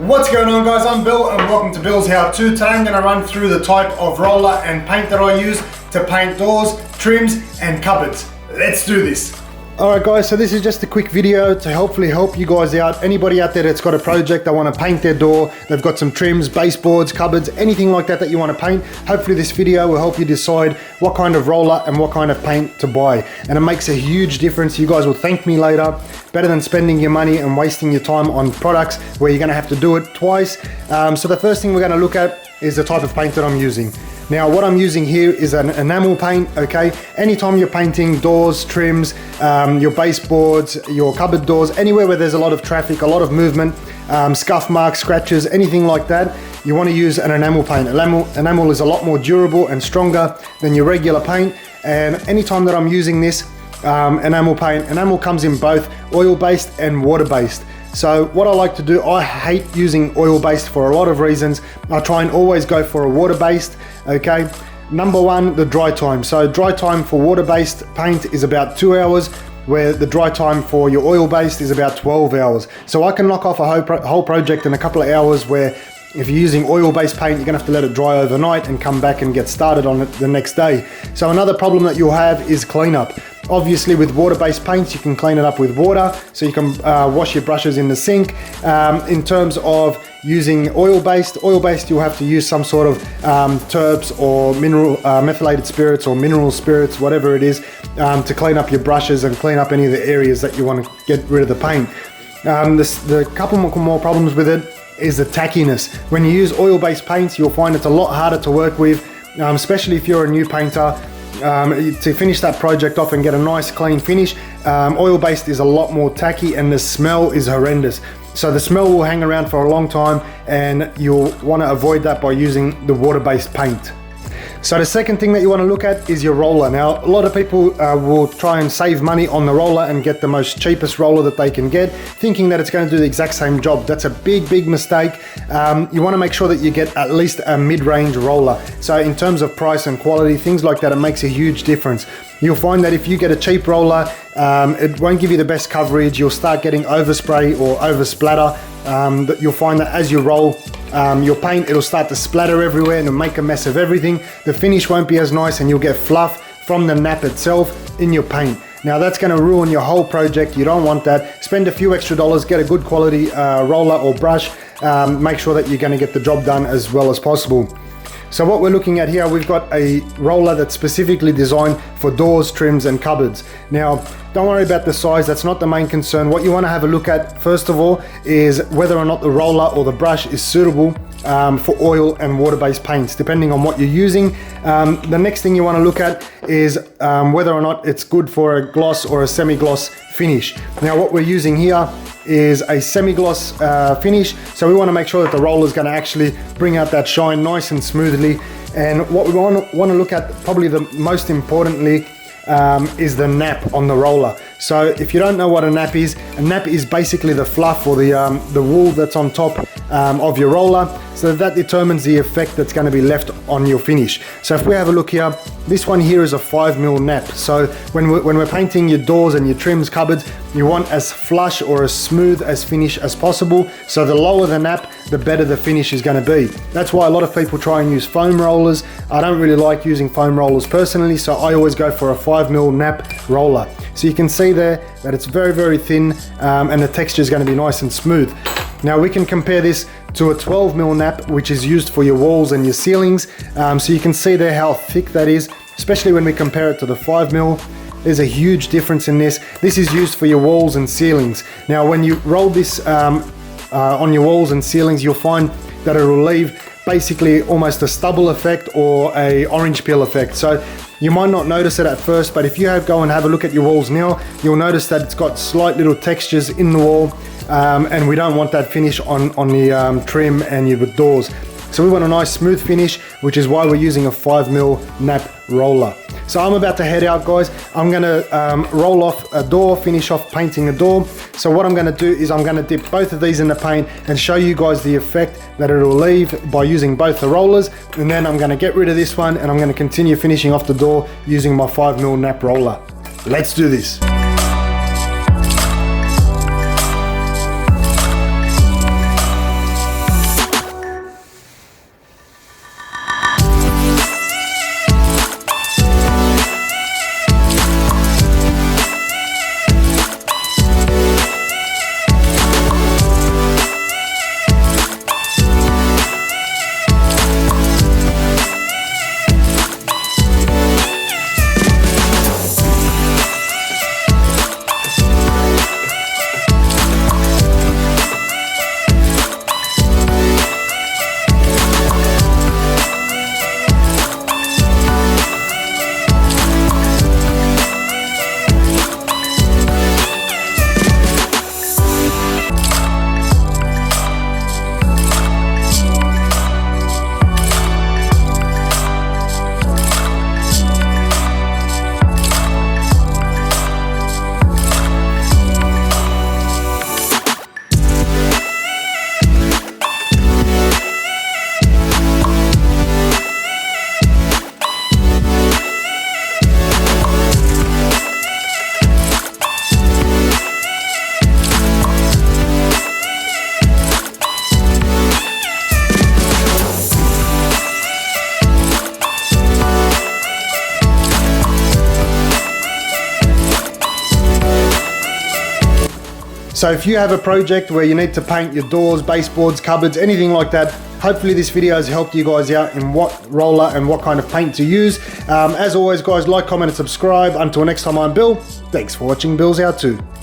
What's going on, guys? I'm Bill and welcome to Bill's How To. Today I'm going to run through the type of roller and paint that I use to paint doors, trims and cupboards. Let's do this. Alright guys, so this is just a quick video to hopefully help you guys out. Anybody out there that's got a project, they want to paint their door, they've got some trims, baseboards, cupboards, anything like that you want to paint. Hopefully this video will help you decide what kind of roller and what kind of paint to buy. And it makes a huge difference. You guys will thank me later. Better than spending your money and wasting your time on products where you're going to have to do it twice. So the first thing we're going to look at is the type of paint that I'm using. Now what I'm using here is an enamel paint, okay? Anytime you're painting doors, trims, your baseboards, your cupboard doors, anywhere where there's a lot of traffic, a lot of movement, scuff marks, scratches, anything like that, you want to use an enamel paint. Enamel is a lot more durable and stronger than your regular paint. And anytime that I'm using this enamel paint, enamel comes in both oil-based and water-based. So what I like to do, I hate using oil-based for a lot of reasons. I try and always go for a water-based, okay? Number one, the dry time. So dry time for water-based paint is about 2 hours, where the dry time for your oil-based is about 12 hours. So I can knock off a whole project in a couple of hours, where if you're using oil-based paint, you're gonna have to let it dry overnight and come back and get started on it the next day. So another problem that you'll have is cleanup. Obviously with water-based paints, you can clean it up with water, so you can wash your brushes in the sink. In terms of using oil-based, you'll have to use some sort of terps or methylated spirits or mineral spirits, whatever it is, to clean up your brushes and clean up any of the areas that you want to get rid of the paint. The couple more problems with it is the tackiness. When you use oil-based paints, you'll find it's a lot harder to work with, especially if you're a new painter. To finish that project off and get a nice clean finish, oil-based is a lot more tacky and the smell is horrendous. So the smell will hang around for a long time and you'll want to avoid that by using the water-based paint. So the second thing that you want to look at is your roller. Now, a lot of people will try and save money on the roller and get the most cheapest roller that they can get, thinking that it's going to do the exact same job. That's a big mistake. You want to make sure that you get at least a mid-range roller. So in terms of price and quality, things like that, it makes a huge difference. You'll find that if you get a cheap roller, it won't give you the best coverage. You'll start getting overspray or oversplatter. You'll find that as you roll your paint, it'll start to splatter everywhere and it'll make a mess of everything. The finish won't be as nice and you'll get fluff from the nap itself in your paint. Now that's going to ruin your whole project. You don't want that. Spend a few extra dollars, get a good quality roller or brush. Make sure that you're going to get the job done as well as possible. So what we're looking at here, we've got a roller that's specifically designed for doors, trims and cupboards. Now, don't worry about the size, that's not the main concern. What you want to have a look at, first of all, is whether or not the roller or the brush is suitable for oil and water-based paints, depending on what you're using. The next thing you want to look at is whether or not it's good for a gloss or a semi-gloss finish. Now, what we're using here is a semi-gloss finish, so we want to make sure that the roller is going to actually bring out that shine nice and smoothly. And what we want to look at, probably the most importantly, is the nap on the roller. So if you don't know what a nap is basically the fluff or the wool that's on top of your roller. So that determines the effect that's going to be left on your finish. So if we have a look here, this one here is a 5mm nap. So when we're painting your doors and your trims, cupboards, you want as flush or as smooth as finish as possible. So the lower the nap, the better the finish is going to be. That's why a lot of people try and use foam rollers. I don't really like using foam rollers personally, so I always go for a 5mm nap roller. So you can see there that it's very thin and the texture is going to be nice and smooth. Now we can compare this to a 12mm nap, which is used for your walls and your ceilings. So you can see there how thick that is, especially when we compare it to the 5mm. There's a huge difference in this. This is used for your walls and ceilings. Now when you roll this on your walls and ceilings, you'll find that it will leave basically almost a stubble effect or a orange peel effect. So you might not notice it at first, but if you go and have a look at your walls now, you'll notice that it's got slight little textures in the wall, and we don't want that finish on the trim and your doors. So we want a nice smooth finish, which is why we're using a 5mm nap roller. So I'm about to head out, guys. I'm gonna roll off a door, finish off painting a door. So what I'm gonna do is I'm gonna dip both of these in the paint and show you guys the effect that it'll leave by using both the rollers. And then I'm gonna get rid of this one and I'm gonna continue finishing off the door using my 5mm nap roller. Let's do this. So if you have a project where you need to paint your doors, baseboards, cupboards, anything like that, hopefully this video has helped you guys out in what roller and what kind of paint to use. As always guys, like, comment and subscribe. Until next time, I'm Bill. Thanks for watching Billshowto.